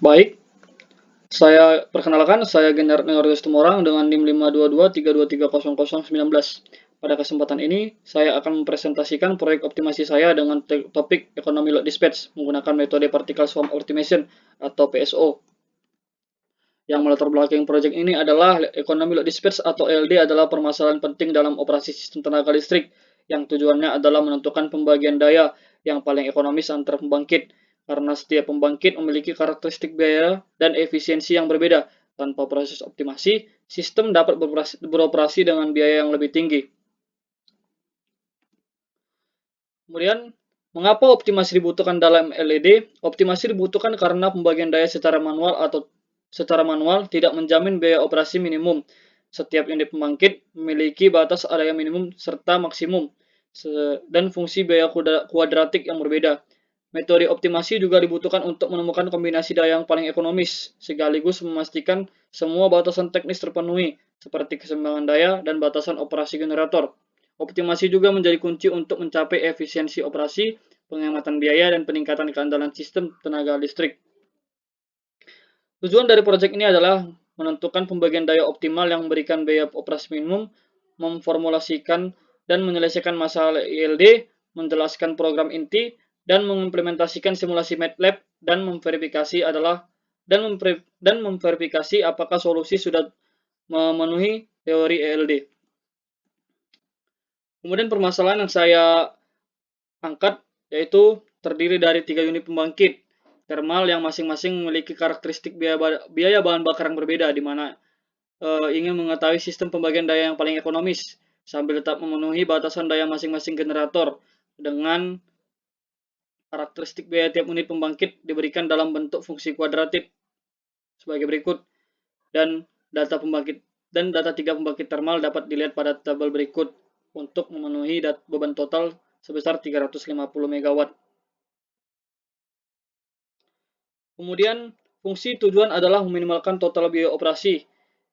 Baik, saya perkenalkan, saya Generat Nengorges Tumorang dengan NIM 52232300019. Pada kesempatan ini, saya akan mempresentasikan proyek optimasi saya dengan topik Economy Load Dispatch menggunakan metode Particle Swarm Optimization atau PSO. Yang melatar belakang proyek ini adalah Economy Load Dispatch atau ELD adalah permasalahan penting dalam operasi sistem tenaga listrik yang tujuannya adalah menentukan pembagian daya yang paling ekonomis antar pembangkit karena setiap pembangkit memiliki karakteristik biaya dan efisiensi yang berbeda. Tanpa proses optimasi, sistem dapat beroperasi dengan biaya yang lebih tinggi. Kemudian, mengapa optimasi dibutuhkan dalam LED? Optimasi dibutuhkan karena pembagian daya secara manual tidak menjamin biaya operasi minimum. Setiap unit pembangkit memiliki batas daya minimum serta maksimum dan fungsi biaya kuadratik yang berbeda. Metode optimasi juga dibutuhkan untuk menemukan kombinasi daya yang paling ekonomis, sekaligus memastikan semua batasan teknis terpenuhi, seperti keseimbangan daya dan batasan operasi generator. Optimasi juga menjadi kunci untuk mencapai efisiensi operasi, penghematan biaya, dan peningkatan keandalan sistem tenaga listrik. Tujuan dari proyek ini adalah menentukan pembagian daya optimal yang memberikan biaya operasi minimum, memformulasikan dan menyelesaikan masalah ILD, menjelaskan program inti, dan mengimplementasikan simulasi MATLAB dan memverifikasi apakah solusi sudah memenuhi teori ELD. Kemudian permasalahan yang saya angkat yaitu terdiri dari 3 unit pembangkit thermal yang masing-masing memiliki karakteristik biaya bahan bakar yang berbeda, di mana ingin mengetahui sistem pembagian daya yang paling ekonomis sambil tetap memenuhi batasan daya masing-masing generator dengan karakteristik biaya tiap unit pembangkit diberikan dalam bentuk fungsi kuadratik sebagai berikut, dan data 3 pembangkit thermal dapat dilihat pada tabel berikut untuk memenuhi beban total sebesar 350 MW. Kemudian, fungsi tujuan adalah meminimalkan total biaya operasi,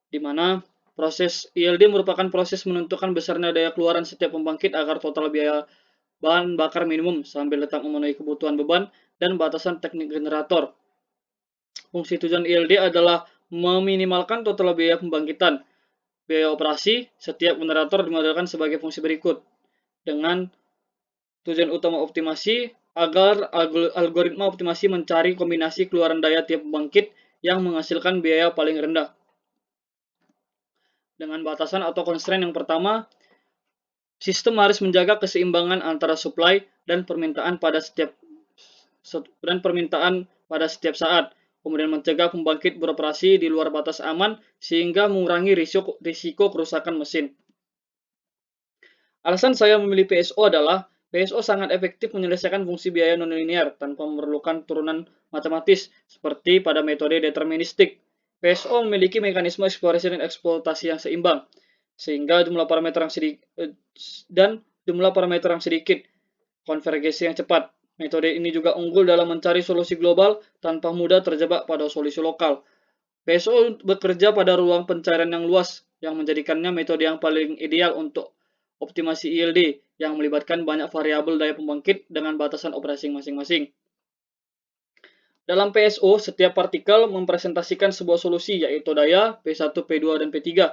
di mana proses ILD merupakan proses menentukan besarnya daya keluaran setiap pembangkit agar total biaya bahan bakar minimum sambil tetap memenuhi kebutuhan beban dan batasan teknik generator. Fungsi tujuan ILD adalah meminimalkan total biaya pembangkitan. Biaya operasi setiap generator dimodelkan sebagai fungsi berikut, dengan tujuan utama optimasi agar algoritma optimasi mencari kombinasi keluaran daya tiap pembangkit yang menghasilkan biaya paling rendah. Dengan batasan atau constraint yang pertama, sistem harus menjaga keseimbangan antara supply dan permintaan pada setiap saat, kemudian mencegah pembangkit beroperasi di luar batas aman sehingga mengurangi risiko kerusakan mesin. Alasan saya memilih PSO adalah PSO sangat efektif menyelesaikan fungsi biaya nonlinear tanpa memerlukan turunan matematis seperti pada metode deterministik. PSO memiliki mekanisme eksplorasi dan eksploitasi yang seimbang, sehingga jumlah parameter yang sedikit, konvergensi yang cepat. Metode ini juga unggul dalam mencari solusi global tanpa mudah terjebak pada solusi lokal. PSO bekerja pada ruang pencarian yang luas, yang menjadikannya metode yang paling ideal untuk optimasi ILD yang melibatkan banyak variabel daya pembangkit dengan batasan operasi masing-masing. Dalam PSO, setiap partikel mempresentasikan sebuah solusi, yaitu daya, P1, P2, dan P3.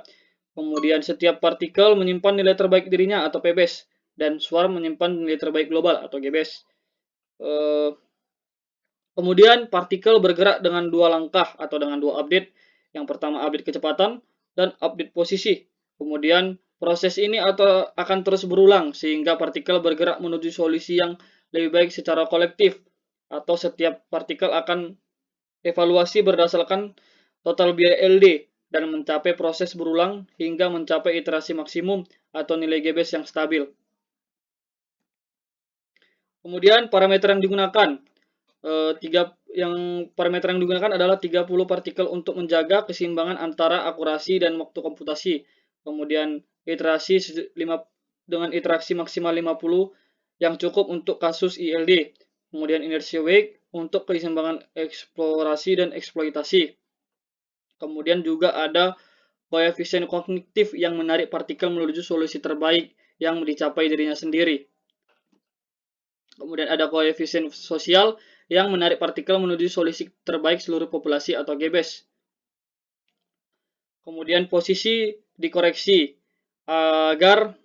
Kemudian setiap partikel menyimpan nilai terbaik dirinya atau PBES, dan swarm menyimpan nilai terbaik global atau GBES. Kemudian partikel bergerak dengan 2 langkah atau dengan 2 update. Yang pertama update kecepatan dan update posisi. Kemudian proses ini akan terus berulang sehingga partikel bergerak menuju solusi yang lebih baik secara kolektif, atau setiap partikel akan evaluasi berdasarkan total biaya LD dan mencapai proses berulang hingga mencapai iterasi maksimum atau nilai GBES yang stabil. Kemudian parameter yang digunakan. Parameter yang digunakan adalah 30 partikel untuk menjaga keseimbangan antara akurasi dan waktu komputasi. Kemudian iterasi dengan iterasi maksimal 50 yang cukup untuk kasus ILD. Kemudian inertia wake untuk keseimbangan eksplorasi dan eksploitasi. Kemudian juga ada koefisien kognitif yang menarik partikel menuju solusi terbaik yang dicapai dirinya sendiri. Kemudian ada koefisien sosial yang menarik partikel menuju solusi terbaik seluruh populasi atau GBES. Kemudian posisi dikoreksi agar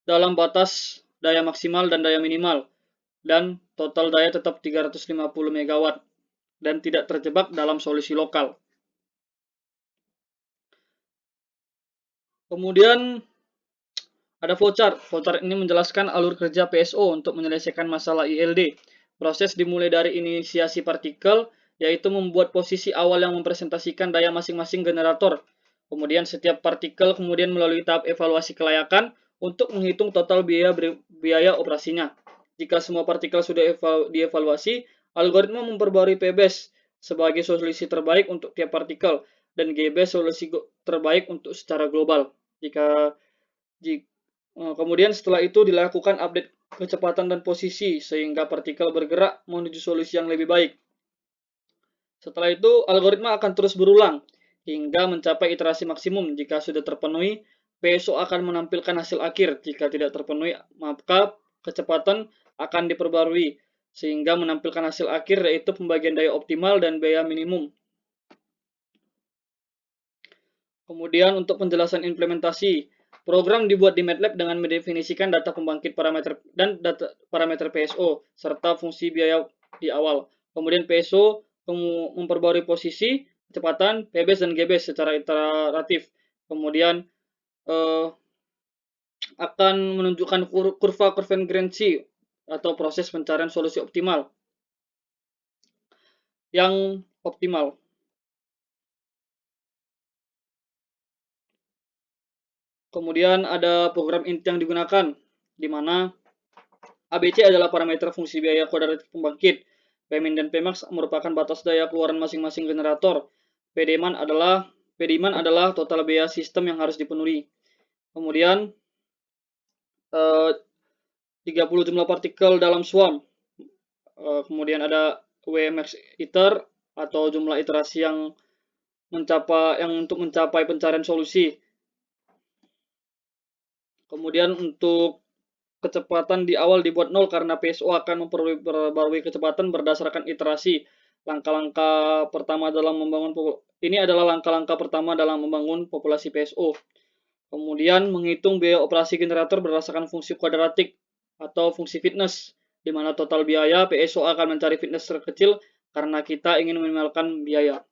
dalam batas daya maksimal dan daya minimal, dan total daya tetap 350 MW dan tidak terjebak dalam solusi lokal. Kemudian ada flowchart. Flowchart ini menjelaskan alur kerja PSO untuk menyelesaikan masalah ILD. Proses dimulai dari inisiasi partikel, yaitu membuat posisi awal yang mempresentasikan daya masing-masing generator. Kemudian setiap partikel kemudian melalui tahap evaluasi kelayakan untuk menghitung total biaya operasinya. Jika semua partikel sudah dievaluasi, algoritma memperbarui PBES sebagai solusi terbaik untuk tiap partikel dan GBES solusi terbaik untuk secara global. Kemudian setelah itu dilakukan update kecepatan dan posisi sehingga partikel bergerak menuju solusi yang lebih baik. Setelah itu, algoritma akan terus berulang hingga mencapai iterasi maksimum. Jika sudah terpenuhi, PSO akan menampilkan hasil akhir. Jika tidak terpenuhi, maka kecepatan akan diperbarui sehingga menampilkan hasil akhir, yaitu pembagian daya optimal dan biaya minimum. Kemudian untuk penjelasan implementasi, program dibuat di MATLAB dengan mendefinisikan data pembangkit parameter dan data parameter PSO serta fungsi biaya di awal. Kemudian PSO memperbarui posisi, kecepatan, PBES dan GBES secara iteratif. Kemudian akan menunjukkan kurva konvergensi atau proses pencarian solusi optimal yang optimal. Kemudian ada program inti yang digunakan, di mana ABC adalah parameter fungsi biaya kuadratik pembangkit. Pmin dan Pmax merupakan batas daya keluaran masing-masing generator. Pdman adalah total biaya sistem yang harus dipenuhi. Kemudian 30 jumlah partikel dalam swarm. Kemudian ada Wmax iter atau jumlah iterasi yang untuk mencapai pencarian solusi. Kemudian untuk kecepatan di awal dibuat 0 karena PSO akan memperbarui kecepatan berdasarkan iterasi. Langkah-langkah pertama dalam membangun populasi PSO. Kemudian menghitung biaya operasi generator berdasarkan fungsi kuadratik atau fungsi fitness, di mana total biaya PSO akan mencari fitness terkecil karena kita ingin meminimalkan biaya.